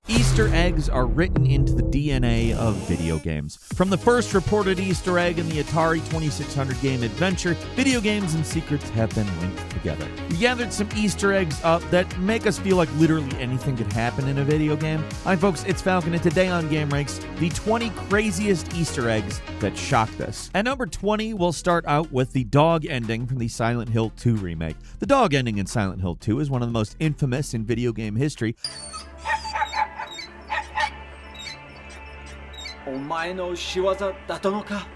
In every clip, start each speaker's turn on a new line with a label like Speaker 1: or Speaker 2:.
Speaker 1: Easter eggs are written into the DNA of video games. From the first reported Easter egg in the Atari 2600 game Adventure, video games and secrets have been linked together. We gathered some Easter eggs up that make us feel like literally anything could happen in a video game. Hi folks, it's Falcon, and today on Game Ranks, the 20 craziest Easter eggs that shocked us. At number 20, we'll start out with the dog ending from the Silent Hill 2 remake. The dog ending in Silent Hill 2 is one of the most infamous in video game history.
Speaker 2: お前の仕業だったのか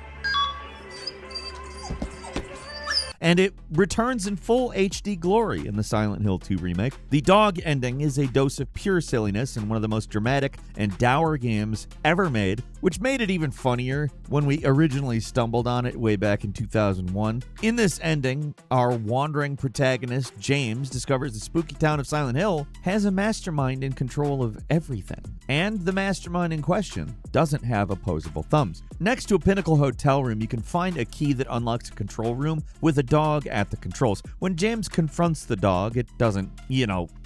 Speaker 1: And it returns in full HD glory in the Silent Hill 2 remake. The dog ending is a dose of pure silliness in one of the most dramatic and dour games ever made, which made it even funnier when we originally stumbled on it way back in 2001. In this ending, our wandering protagonist, James, discovers the spooky town of Silent Hill has a mastermind in control of everything. And the mastermind in question doesn't have opposable thumbs. Next to a Pinnacle hotel room, you can find a key that unlocks a control room with a dog at the controls. When James confronts the dog, it doesn't,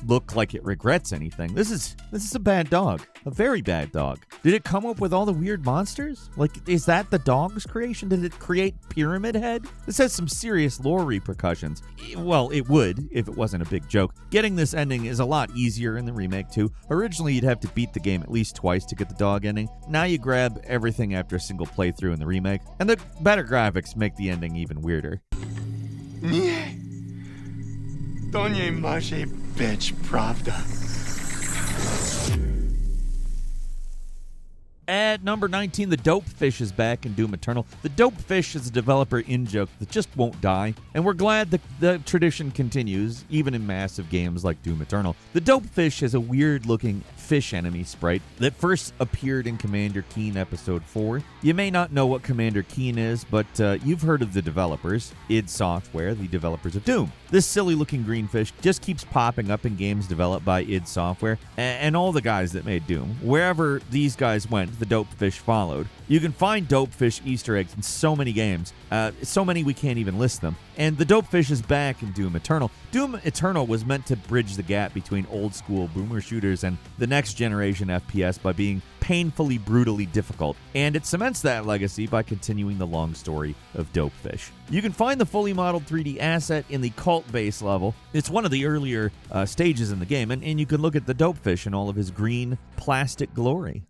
Speaker 1: look like it regrets anything. This is a bad dog. A very bad dog. Did it come up with all the weird monsters? Like, is that the dog's creation? Did it create Pyramid Head? This has some serious lore repercussions. Well, it would, if it wasn't a big joke. Getting this ending is a lot easier in the remake, too. Originally, you'd have to beat the game at least twice to get the dog ending. Now you grab everything after a single playthrough in the remake, and the better graphics make the ending even weirder.
Speaker 3: Nie, to nie może być prawda.
Speaker 1: At number 19, the Dope Fish is back in Doom Eternal. The Dope Fish is a developer in-joke that just won't die, and we're glad that the tradition continues, even in massive games like Doom Eternal. The Dope Fish is a weird-looking fish enemy sprite that first appeared in Commander Keen Episode 4. You may not know what Commander Keen is, but you've heard of the developers, id Software, the developers of Doom. This silly-looking green fish just keeps popping up in games developed by id Software and all the guys that made Doom. Wherever these guys went, the Dope Fish followed. You can find Dope Fish Easter eggs in so many games, so many we can't even list them. And the Dope Fish is back in Doom Eternal. Doom Eternal was meant to bridge the gap between old-school boomer shooters and the next-generation FPS by being painfully, brutally difficult, and it cements that legacy by continuing the long story of Dope Fish. You can find the fully modeled 3D asset in the Cult Base level. It's one of the earlier stages in the game, and you can look at the Dope Fish in all of his green plastic glory.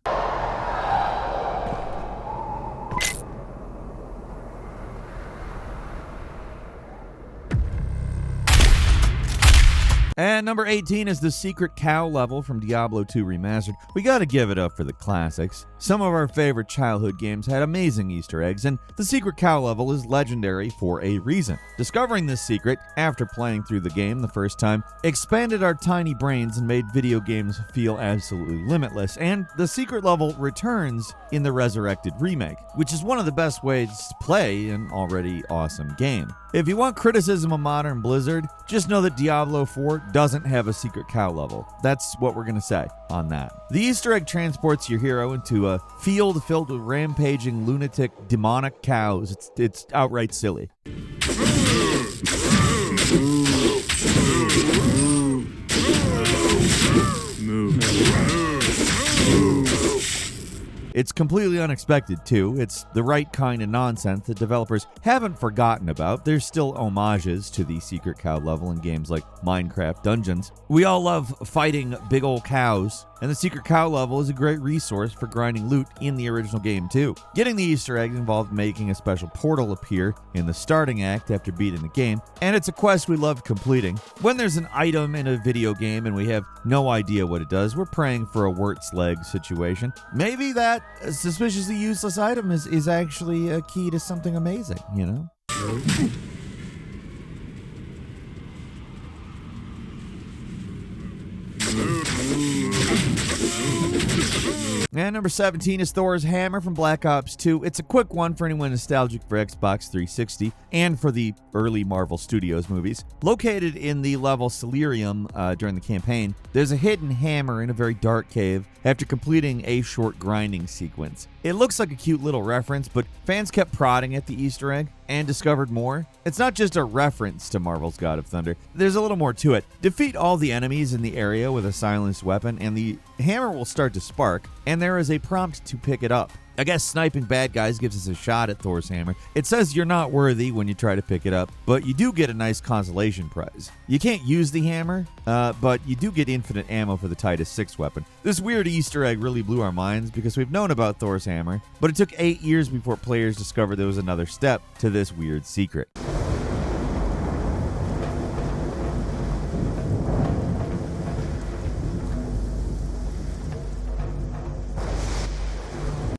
Speaker 1: And number 18 is the Secret Cow level from Diablo 2 Remastered. We gotta give it up for the classics. Some of our favorite childhood games had amazing Easter eggs, and the Secret Cow level is legendary for a reason. Discovering this secret, after playing through the game the first time, expanded our tiny brains and made video games feel absolutely limitless, and the secret level returns in the Resurrected remake, which is one of the best ways to play an already awesome game. If you want criticism of modern Blizzard, just know that Diablo 4 doesn't have a Secret Cow level. That's what we're going to say on that. The Easter egg transports your hero into a field filled with rampaging, lunatic, demonic cows. It's outright silly. It's completely unexpected, too. It's the right kind of nonsense that developers haven't forgotten about. There's still homages to the Secret Cow level in games like Minecraft Dungeons. We all love fighting big old cows, and the Secret Cow level is a great resource for grinding loot in the original game, too. Getting the Easter egg involved making a special portal appear in the starting act after beating the game, and it's a quest we love completing. When there's an item in a video game and we have no idea what it does, we're praying for a Wirt's leg situation. Maybe that suspiciously useless item is actually a key to something amazing, you know? And number 17 is Thor's Hammer from Black Ops 2. It's a quick one for anyone nostalgic for Xbox 360 and for the early Marvel Studios movies. Located in the level Celerium during the campaign, there's a hidden hammer in a very dark cave after completing a short grinding sequence. It looks like a cute little reference, but fans kept prodding at the Easter egg and discovered more. It's not just a reference to Marvel's God of Thunder. There's a little more to it. Defeat all the enemies in the area with a silenced weapon, and the hammer will start to spark, and there is a prompt to pick it up. I guess sniping bad guys gives us a shot at Thor's hammer. It says you're not worthy when you try to pick it up, but you do get a nice consolation prize. You can't use the hammer, but you do get infinite ammo for the Titus 6 weapon. This weird Easter egg really blew our minds because we've known about Thor's hammer, but it took 8 years before players discovered there was another step to this weird secret.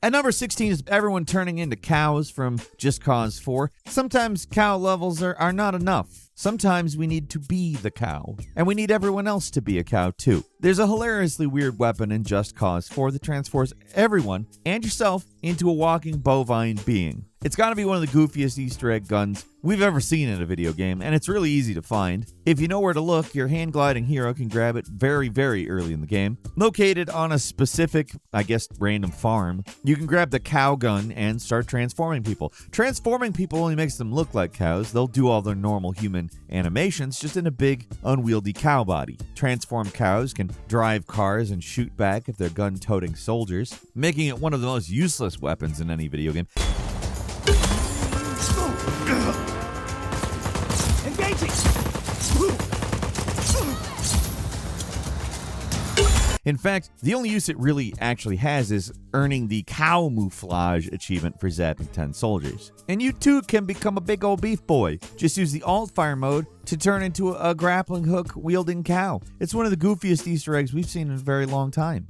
Speaker 1: At number 16 is everyone turning into cows from Just Cause 4. Sometimes cow levels are not enough. Sometimes we need to be the cow, and we need everyone else to be a cow too. There's a hilariously weird weapon in Just Cause 4 that transforms everyone and yourself into a walking bovine being. It's got to be one of the goofiest Easter egg guns we've ever seen in a video game, and it's really easy to find. If you know where to look, your hand gliding hero can grab it very, very early in the game. Located on a specific, random farm, you can grab the cow gun and start transforming people. Transforming people only makes them look like cows. They'll do all their normal human animations just in a big, unwieldy cow body. Transformed cows can drive cars and shoot back if they're gun-toting soldiers, making it one of the most useless weapons in any video game.
Speaker 2: Engaging!
Speaker 1: In fact, the only use it really actually has is earning the Camouflage achievement for zapping 10 soldiers. And you too can become a big old beef boy. Just use the alt-fire mode to turn into a grappling hook wielding cow. It's one of the goofiest Easter eggs we've seen in a very long time.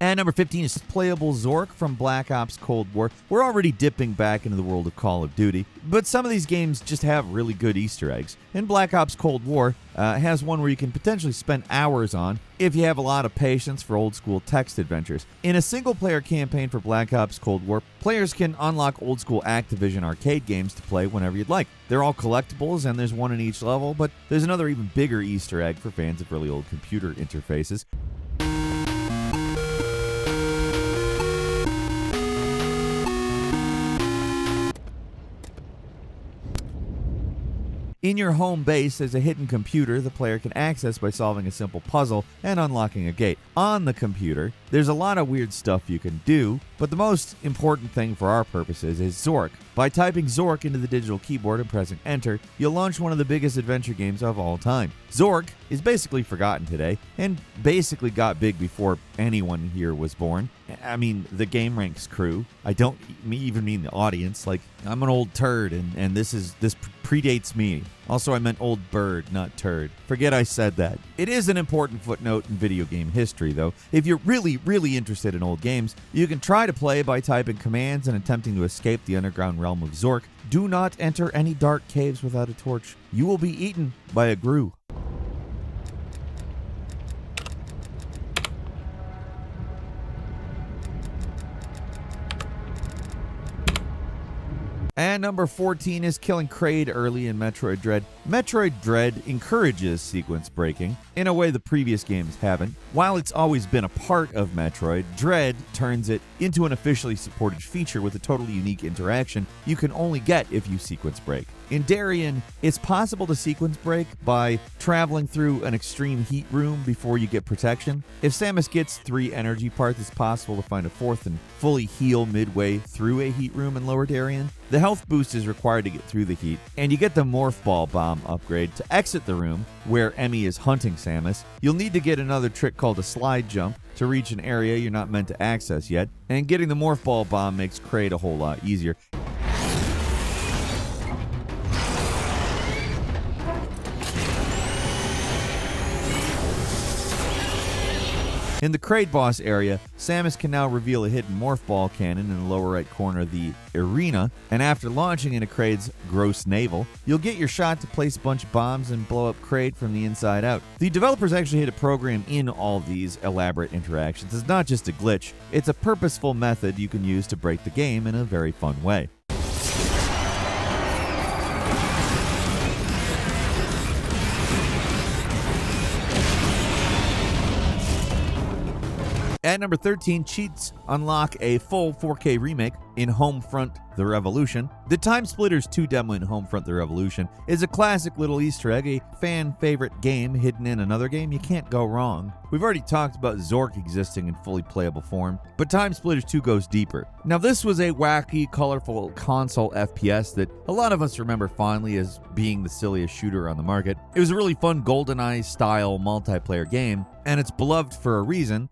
Speaker 1: And number 15 is playable Zork from Black Ops Cold War. We're already dipping back into the world of Call of Duty, but some of these games just have really good Easter eggs. And Black Ops Cold War has one where you can potentially spend hours on if you have a lot of patience for old school text adventures. In a single player campaign for Black Ops Cold War, players can unlock old school Activision arcade games to play whenever you'd like. They're all collectibles and there's one in each level, but there's another even bigger Easter egg for fans of really old computer interfaces. In your home base, there's a hidden computer the player can access by solving a simple puzzle and unlocking a gate. On the computer, there's a lot of weird stuff you can do, but the most important thing for our purposes is Zork. By typing Zork into the digital keyboard and pressing enter, you'll launch one of the biggest adventure games of all time. Zork is basically forgotten today, and basically got big before anyone here was born. I mean, the GameRanks crew. I don't even mean the audience. Like, I'm an old turd, and this predates me. Also, I meant old bird, not turd. Forget I said that. It is an important footnote in video game history, though. If you're really, really interested in old games, you can try to play by typing commands and attempting to escape the underground realm of Zork. Do not enter any dark caves without a torch. You will be eaten by a grue. And number 14 is killing Kraid early in Metroid Dread. Metroid Dread encourages sequence breaking in a way the previous games haven't. While it's always been a part of Metroid, Dread turns it into an officially supported feature with a totally unique interaction you can only get if you sequence break. In Darien, it's possible to sequence break by traveling through an extreme heat room before you get protection. If Samus gets 3 energy parts, it's possible to find a 4th and fully heal midway through a heat room in Lower Darien. The health boost is required to get through the heat, and you get the Morph Ball Bomb upgrade to exit the room where Emmy is hunting Samus. You'll need to get another trick called a slide jump to reach an area you're not meant to access yet, and getting the Morph Ball Bomb makes Kraid a whole lot easier. In the Kraid boss area, Samus can now reveal a hidden Morph Ball cannon in the lower right corner of the arena, and after launching into Kraid's gross navel, you'll get your shot to place a bunch of bombs and blow up Kraid from the inside out. The developers actually had a program in all these elaborate interactions. It's not just a glitch, it's a purposeful method you can use to break the game in a very fun way. At number 13, cheats unlock a full 4K remake in Homefront: The Revolution. The Time Splitters 2 demo in Homefront: The Revolution is a classic little Easter egg, a fan favorite game hidden in another game. You can't go wrong. We've already talked about Zork existing in fully playable form, but Time Splitters 2 goes deeper. Now, this was a wacky, colorful console FPS that a lot of us remember fondly as being the silliest shooter on the market. It was a really fun GoldenEye style multiplayer game, and it's beloved for a reason.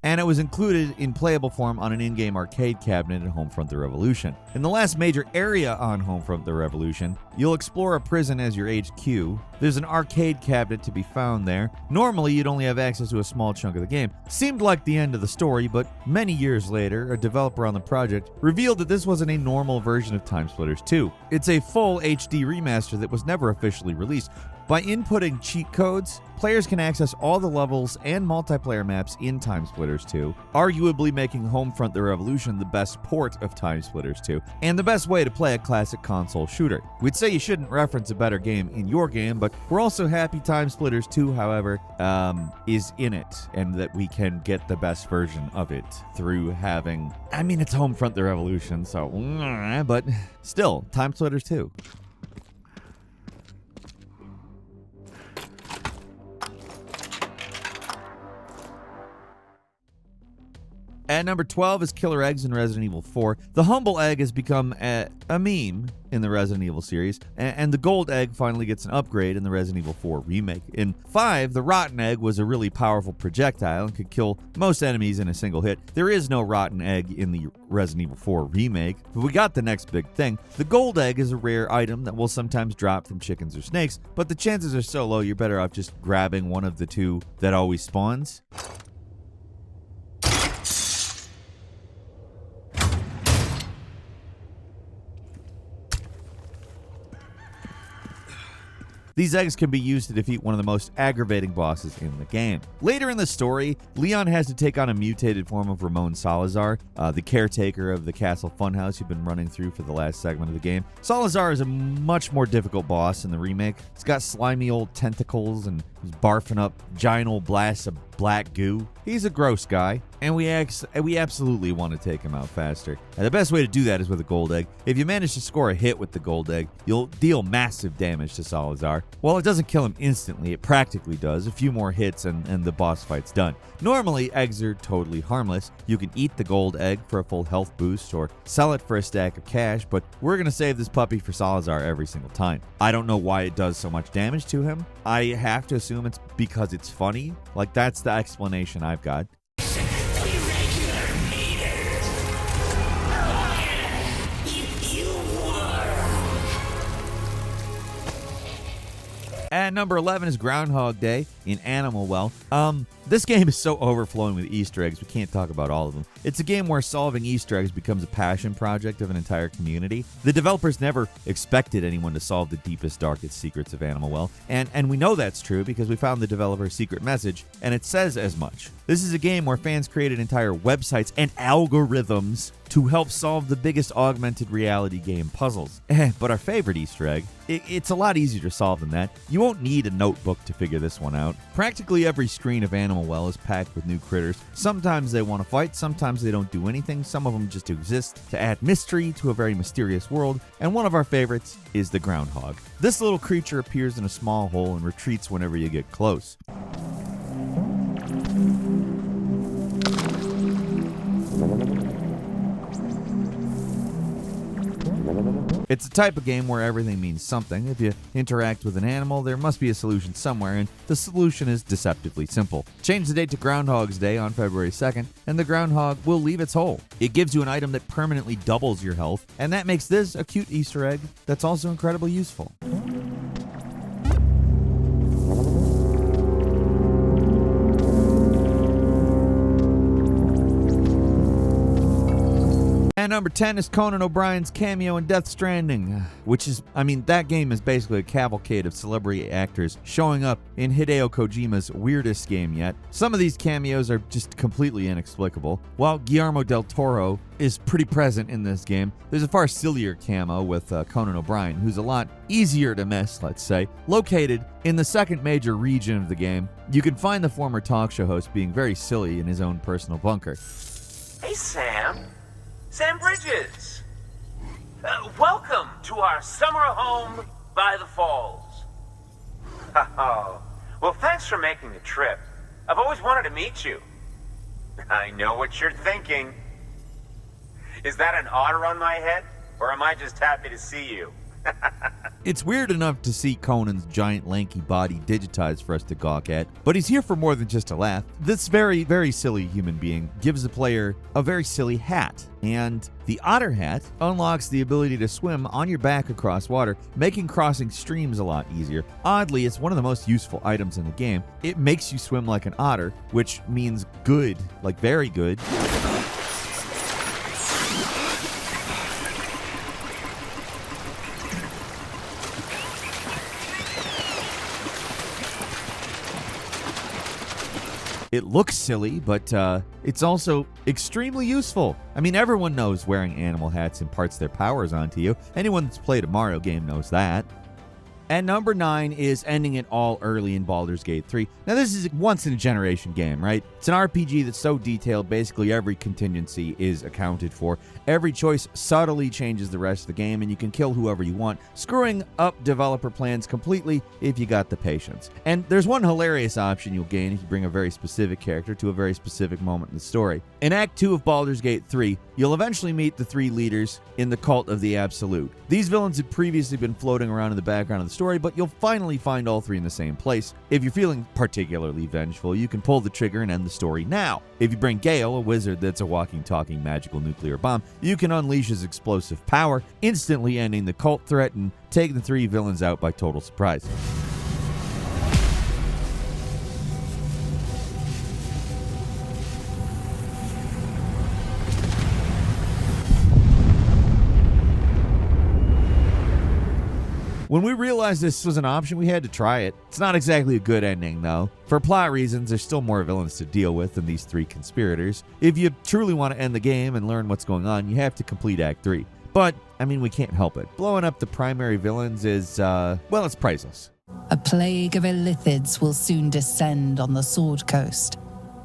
Speaker 1: And it was included in playable form on an in-game arcade cabinet in Homefront: The Revolution. In the last major area on Homefront: The Revolution, you'll explore a prison as your HQ. There's an arcade cabinet to be found there. Normally, you'd only have access to a small chunk of the game. Seemed like the end of the story, but many years later, a developer on the project revealed that this wasn't a normal version of Time Splitters 2. It's a full HD remaster that was never officially released. By inputting cheat codes, players can access all the levels and multiplayer maps in Time Splitters 2, arguably making Homefront: The Revolution the best port of Time Splitters 2, and the best way to play a classic console shooter. We'd say you shouldn't reference a better game in your game, but we're also happy Time Splitters 2, however, is in it, and that we can get the best version of it through having... I mean, it's Homefront: The Revolution, so... but still, Time Splitters 2. At number 12 is Killer Eggs in Resident Evil 4. The Humble Egg has become a meme in the Resident Evil series, and the Gold Egg finally gets an upgrade in the Resident Evil 4 remake. In 5, the Rotten Egg was a really powerful projectile and could kill most enemies in a single hit. There is no Rotten Egg in the Resident Evil 4 remake, but we got the next big thing. The Gold Egg is a rare item that will sometimes drop from chickens or snakes, but the chances are so low you're better off just grabbing one of the two that always spawns. These eggs can be used to defeat one of the most aggravating bosses in the game. Later in the story, Leon has to take on a mutated form of Ramon Salazar, the caretaker of the Castle Funhouse you've been running through for the last segment of the game. Salazar is a much more difficult boss in the remake. He's got slimy old tentacles and he's barfing up giant old blasts of black goo. He's a gross guy, and we absolutely want to take him out faster. And the best way to do that is with a Gold Egg. If you manage to score a hit with the Gold Egg, you'll deal massive damage to Salazar. While it doesn't kill him instantly, it practically does. A few more hits and the boss fight's done. Normally, eggs are totally harmless. You can eat the Gold Egg for a full health boost or sell it for a stack of cash, but we're going to save this puppy for Salazar every single time. I don't know why it does so much damage to him. I have to assume it's because it's funny. Like, that's the explanation I've got. And number 11 is Groundhog Day in Animal Well. This game is so overflowing with Easter eggs, we can't talk about all of them. It's a game where solving Easter eggs becomes a passion project of an entire community. The developers never expected anyone to solve the deepest, darkest secrets of Animal Well, and we know that's true because we found the developer's secret message, and it says as much. This is a game where fans created entire websites and algorithms to help solve the biggest augmented reality game puzzles. But our favorite Easter egg, it's a lot easier to solve than that. You won't need a notebook to figure this one out. Practically every screen of Animal Well is packed with new critters. Sometimes they want to fight, sometimes they don't do anything, some of them just exist to add mystery to a very mysterious world, and one of our favorites is the groundhog. This little creature appears in a small hole and retreats whenever you get close. It's a type of game where everything means something. If you interact with an animal, there must be a solution somewhere, and the solution is deceptively simple. Change the date to Groundhog's Day on February 2nd, and the groundhog will leave its hole. It gives you an item that permanently doubles your health, and that makes this a cute Easter egg that's also incredibly useful. And number 10 is Conan O'Brien's cameo in Death Stranding, which is, that game is basically a cavalcade of celebrity actors showing up in Hideo Kojima's weirdest game yet. Some of these cameos are just completely inexplicable. While Guillermo del Toro is pretty present in this game, there's a far sillier camo with Conan O'Brien, who's a lot easier to miss, let's say. Located in the second major region of the game, you can find the former talk show host being very silly in his own personal bunker.
Speaker 4: Hey, Sam. Sam Bridges! Welcome to our summer home by the falls. Oh, well, thanks for making the trip. I've always wanted to meet you. I know what you're thinking. Is that an otter on my head, or am I just happy to see you?
Speaker 1: It's weird enough to see Conan's giant lanky body digitized for us to gawk at, but he's here for more than just a laugh. This very, very silly human being gives the player a very silly hat, and the otter hat unlocks the ability to swim on your back across water, making crossing streams a lot easier. Oddly, it's one of the most useful items in the game. It makes you swim like an otter, which means good, like very good. It looks silly, but it's also extremely useful. Everyone knows wearing animal hats imparts their powers onto you. Anyone that's played a Mario game knows that. And number 9 is ending it all early in Baldur's Gate 3. Now, this is a once-in-a-generation game, right? It's an RPG that's so detailed, basically every contingency is accounted for. Every choice subtly changes the rest of the game, and you can kill whoever you want, screwing up developer plans completely if you got the patience. And there's one hilarious option you'll gain if you bring a very specific character to a very specific moment in the story. In Act 2 of Baldur's Gate 3, you'll eventually meet the 3 leaders in the Cult of the Absolute. These villains had previously been floating around in the background of the story, but you'll finally find all 3 in the same place. If you're feeling particularly vengeful, you can pull the trigger and end the story now. If you bring Gale, a wizard that's a walking, talking magical nuclear bomb, you can unleash his explosive power, instantly ending the cult threat and taking the 3 villains out by total surprise. When we realized this was an option, we had to try it. It's not exactly a good ending, though. For plot reasons, there's still more villains to deal with than these 3 conspirators. If you truly want to end the game and learn what's going on, you have to complete Act 3. But, we can't help it. Blowing up the primary villains is, it's priceless.
Speaker 5: A plague of Illithids will soon descend on the Sword Coast,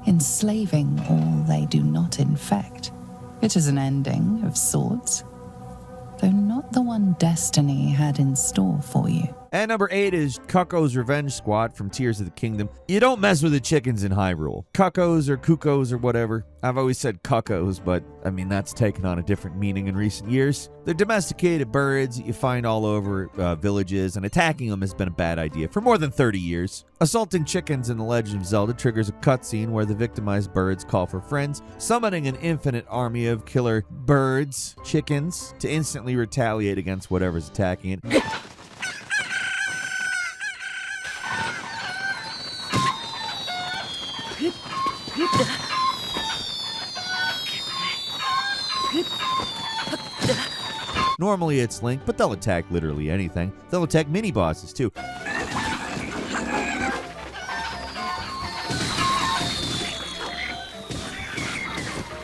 Speaker 5: enslaving all they do not infect. It is an ending of sorts, though not the one destiny had in store for you.
Speaker 1: And number 8 is Cucko's Revenge Squad from Tears of the Kingdom. You don't mess with the chickens in Hyrule. Cuccos or Cuckoos or whatever. I've always said Cuccos, but that's taken on a different meaning in recent years. They're domesticated birds that you find all over villages, and attacking them has been a bad idea for more than 30 years. Assaulting chickens in The Legend of Zelda triggers a cutscene where the victimized birds call for friends, summoning an infinite army of killer birds, chickens, to instantly retaliate against whatever's attacking it. Normally it's Link, but they'll attack literally anything. They'll attack mini-bosses too.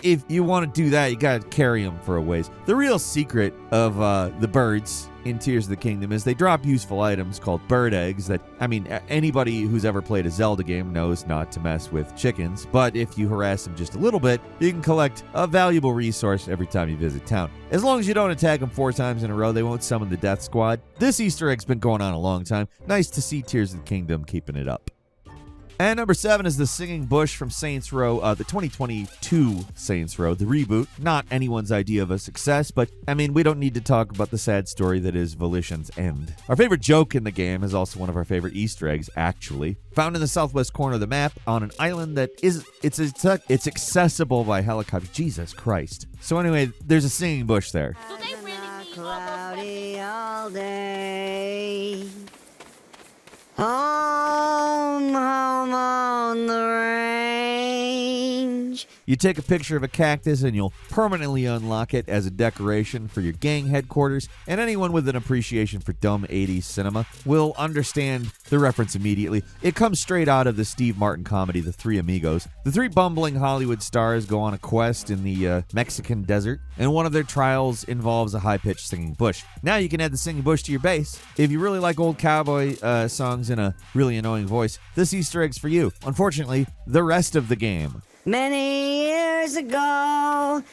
Speaker 1: If you want to do that, you gotta carry them for a ways. The real secret of the birds in Tears of the Kingdom is they drop useful items called bird eggs that, anybody who's ever played a Zelda game knows not to mess with chickens, but if you harass them just a little bit, you can collect a valuable resource every time you visit town. As long as you don't attack them 4 times in a row, they won't summon the Death Squad. This Easter egg's been going on a long time. Nice to see Tears of the Kingdom keeping it up. And number 7 is the Singing Bush from Saints Row, the 2022 Saints Row, the reboot. Not anyone's idea of a success, but I mean, we don't need to talk about the sad story that is Volition's end. Our favorite joke in the game is also one of our favorite Easter eggs, actually. Found in the southwest corner of the map on an island that it's accessible by helicopter. Jesus Christ. So anyway, there's a singing bush there.
Speaker 6: Do they really need all those
Speaker 7: Cloudy all day. Home on the range.
Speaker 1: You take a picture of a cactus and you'll permanently unlock it as a decoration for your gang headquarters, and anyone with an appreciation for dumb 80s cinema will understand the reference immediately. It comes straight out of the Steve Martin comedy, The Three Amigos. The three bumbling Hollywood stars go on a quest in the Mexican desert, and one of their trials involves a high-pitched singing bush. Now you can add the singing bush to your base. If you really like old cowboy songs in a really annoying voice, this Easter egg's for you. Unfortunately, the rest of the game.
Speaker 7: Many years ago,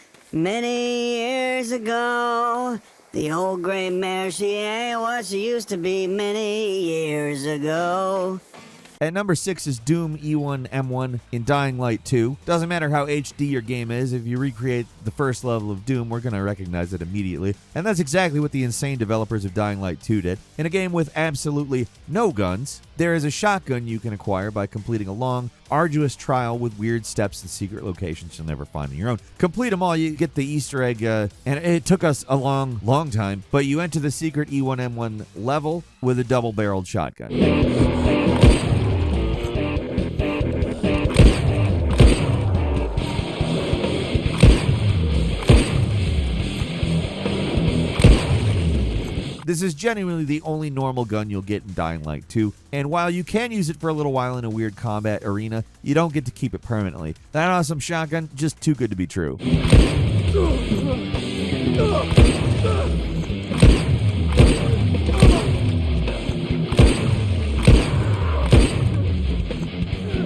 Speaker 7: the old gray mare, she ain't what she used to be many years ago.
Speaker 1: At number 6 is Doom E1M1 in Dying Light 2. Doesn't matter how HD your game is, if you recreate the first level of Doom, we're going to recognize it immediately. And that's exactly what the insane developers of Dying Light 2 did. In a game with absolutely no guns, there is a shotgun you can acquire by completing a long, arduous trial with weird steps and secret locations you'll never find on your own. Complete them all, you get the Easter egg, and it took us a long time, but you enter the secret E1M1 level with a double-barreled shotgun. This is genuinely the only normal gun you'll get in Dying Light 2, and while you can use it for a little while in a weird combat arena, you don't get to keep it permanently. That awesome shotgun, just too good to be true.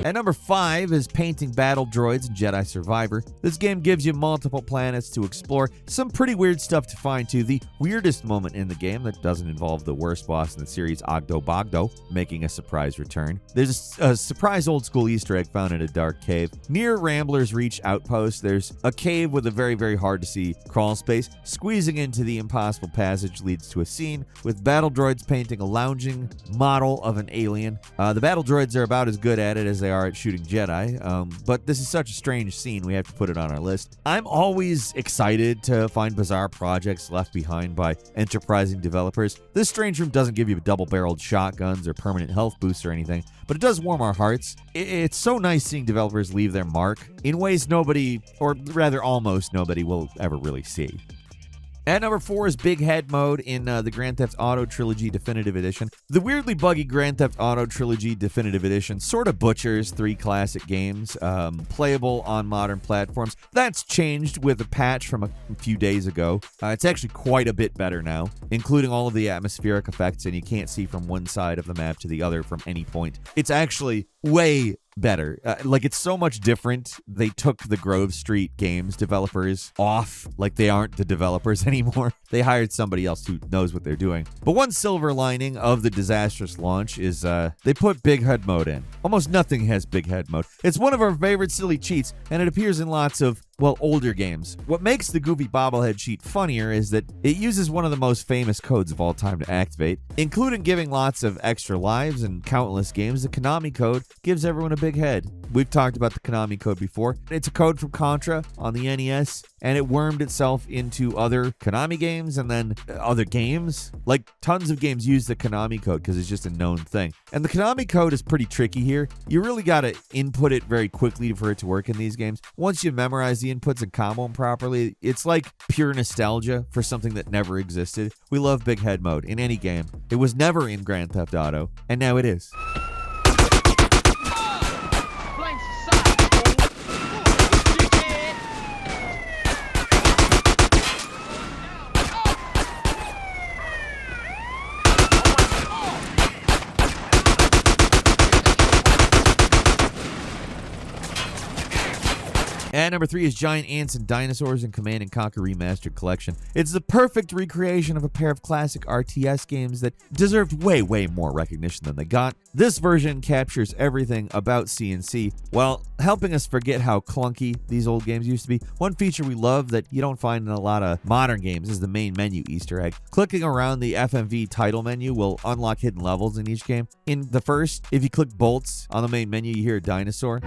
Speaker 1: At number 5 is Painting Battle Droids in Jedi Survivor. This game gives you multiple planets to explore, some pretty weird stuff to find too. The weirdest moment in the game that doesn't involve the worst boss in the series, Ogdo Bogdo, making a surprise return. There's a surprise old school Easter egg found in a dark cave. Near Rambler's Reach Outpost, there's a cave with a very, very hard to see crawl space. Squeezing into the impossible passage leads to a scene with battle droids painting a lounging model of an alien. The battle droids are about as good at it as they are at shooting Jedi, but this is such a strange scene, we have to put it on our list. I'm always excited to find bizarre projects left behind by enterprising developers. This strange room doesn't give you double-barreled shotguns or permanent health boosts or anything, but it does warm our hearts. It's so nice seeing developers leave their mark in ways nobody, or rather almost nobody, will ever really see. At number 4 is Big Head Mode in the Grand Theft Auto Trilogy Definitive Edition. The weirdly buggy Grand Theft Auto Trilogy Definitive Edition sort of butchers 3 classic games, playable on modern platforms. That's changed with a patch from a few days ago. It's actually quite a bit better now, including all of the atmospheric effects, and you can't see from one side of the map to the other from any point. It's actually way better. It's so much different. They took the Grove Street Games developers off, like they aren't the developers anymore. They hired somebody else who knows what they're doing. But one silver lining of the disastrous launch is they put Big Head Mode in. Almost nothing has Big Head Mode. It's one of our favorite silly cheats, and it appears in lots of older games. What makes the Goofy Bobblehead cheat funnier is that it uses one of the most famous codes of all time to activate, including giving lots of extra lives in countless games. The Konami code gives everyone a big head. We've talked about the Konami code before. It's a code from Contra on the NES, and it wormed itself into other Konami games and then other games. Like, tons of games use the Konami code because it's just a known thing. And the Konami code is pretty tricky here. You really got to input it very quickly for it to work in these games. Once you memorize the inputs and combo them properly, it's like pure nostalgia for something that never existed. We love Big Head Mode in any game. It was never in Grand Theft Auto, and now it is. And number 3 is Giant Ants and Dinosaurs in Command & Conquer Remastered Collection. It's the perfect recreation of a pair of classic RTS games that deserved way more recognition than they got. This version captures everything about CNC while helping us forget how clunky these old games used to be. One feature we love that you don't find in a lot of modern games is the main menu Easter egg. Clicking around the FMV title menu will unlock hidden levels in each game. In the first, if you click bolts on the main menu, you hear a dinosaur.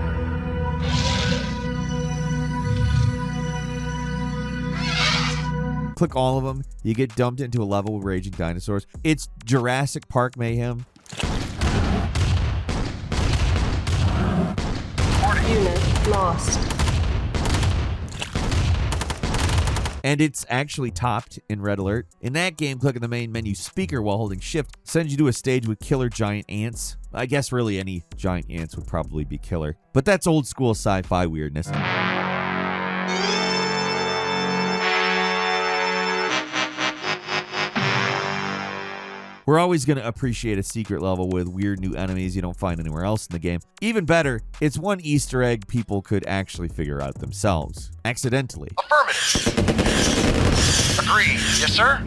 Speaker 1: Click all of them, you get dumped into a level with raging dinosaurs. It's Jurassic Park mayhem.
Speaker 6: Unit lost.
Speaker 1: And it's actually topped in Red Alert. In that game, clicking the main menu speaker while holding shift sends you to a stage with killer giant ants. I guess really any giant ants would probably be killer, but that's old school sci-fi weirdness. We're always going to appreciate a secret level with weird new enemies you don't find anywhere else in the game. Even better, it's one Easter egg people could actually figure out themselves. Accidentally.
Speaker 8: Affirmative. Agreed. Yes, sir?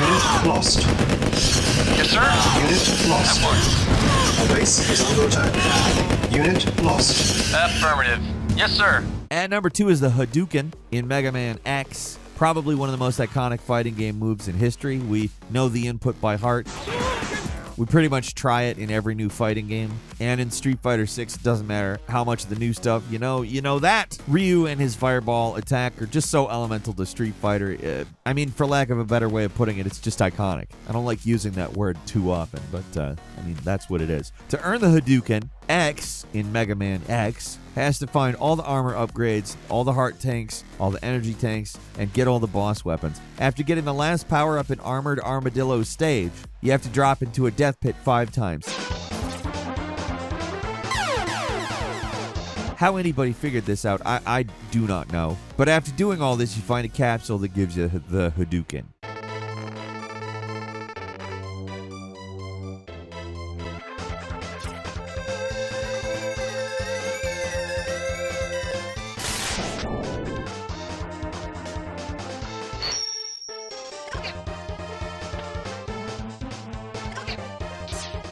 Speaker 9: Unit lost.
Speaker 8: Yes, sir?
Speaker 9: Unit lost. Our base is under attack. Unit lost.
Speaker 8: Affirmative. Yes, sir.
Speaker 1: And number 2 is the Hadouken in Mega Man X. Probably one of the most iconic fighting game moves in history. We know the input by heart. We pretty much try it in every new fighting game. And in Street Fighter 6, it doesn't matter how much of the new stuff you know that. Ryu and his fireball attack are just so elemental to Street Fighter. I mean, for lack of a better way of putting it, it's just iconic. I don't like using that word too often, but I mean, that's what it is. To earn the Hadouken, X in Mega Man X has to find all the armor upgrades, all the heart tanks, all the energy tanks, and get all the boss weapons. After getting the last power-up in Armored Armadillo stage, you have to drop into a death pit 5 times. How anybody figured this out, I do not know. But after doing all this, you find a capsule that gives you the Hadouken.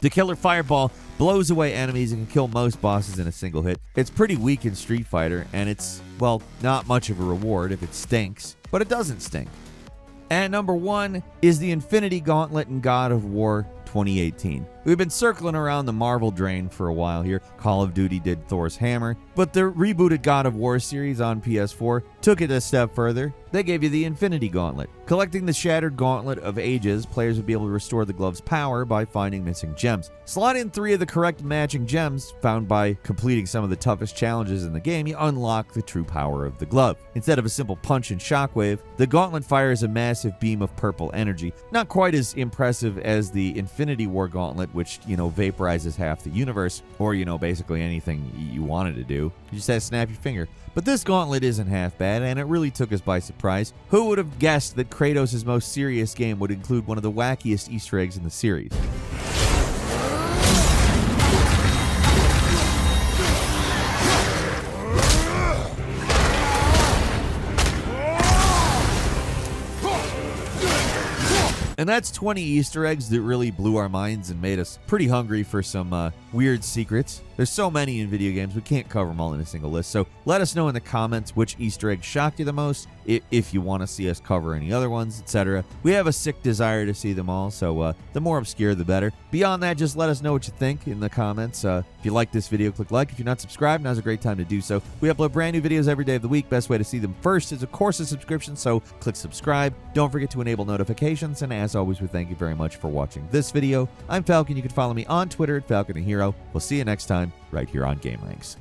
Speaker 1: The killer fireball blows away enemies and can kill most bosses in a single hit. It's pretty weak in Street Fighter, and it's, well, not much of a reward if it stinks, but it doesn't stink. And number 1 is the Infinity Gauntlet in God of War 2018. We've been circling around the Marvel drain for a while here. Call of Duty did Thor's Hammer, but the rebooted God of War series on PS4 took it a step further. They gave you the Infinity Gauntlet. Collecting the Shattered Gauntlet of Ages, players would be able to restore the glove's power by finding missing gems. Slot in 3 of the correct matching gems found by completing some of the toughest challenges in the game, you unlock the true power of the glove. Instead of a simple punch and shockwave, the gauntlet fires a massive beam of purple energy. Not quite as impressive as the Infinity War Gauntlet, which, vaporizes half the universe, or, basically anything you wanted to do. You just had to snap your finger. But this gauntlet isn't half bad, and it really took us by surprise. Who would have guessed that Kratos' most serious game would include one of the wackiest Easter eggs in the series? And that's 20 Easter eggs that really blew our minds and made us pretty hungry for some weird secrets. There's so many in video games, we can't cover them all in a single list. So let us know in the comments which Easter egg shocked you the most, if you want to see us cover any other ones, etc. We have a sick desire to see them all, so the more obscure, the better. Beyond that, just let us know what you think in the comments. If you like this video, click like. If you're not subscribed, now's a great time to do so. We upload brand new videos every day of the week. Best way to see them first is, of course, a subscription, so click subscribe. Don't forget to enable notifications, and as always, we thank you very much for watching this video. I'm Falcon. You can follow me on Twitter at Falcon the Hero. We'll see you next time right here on GameRanks.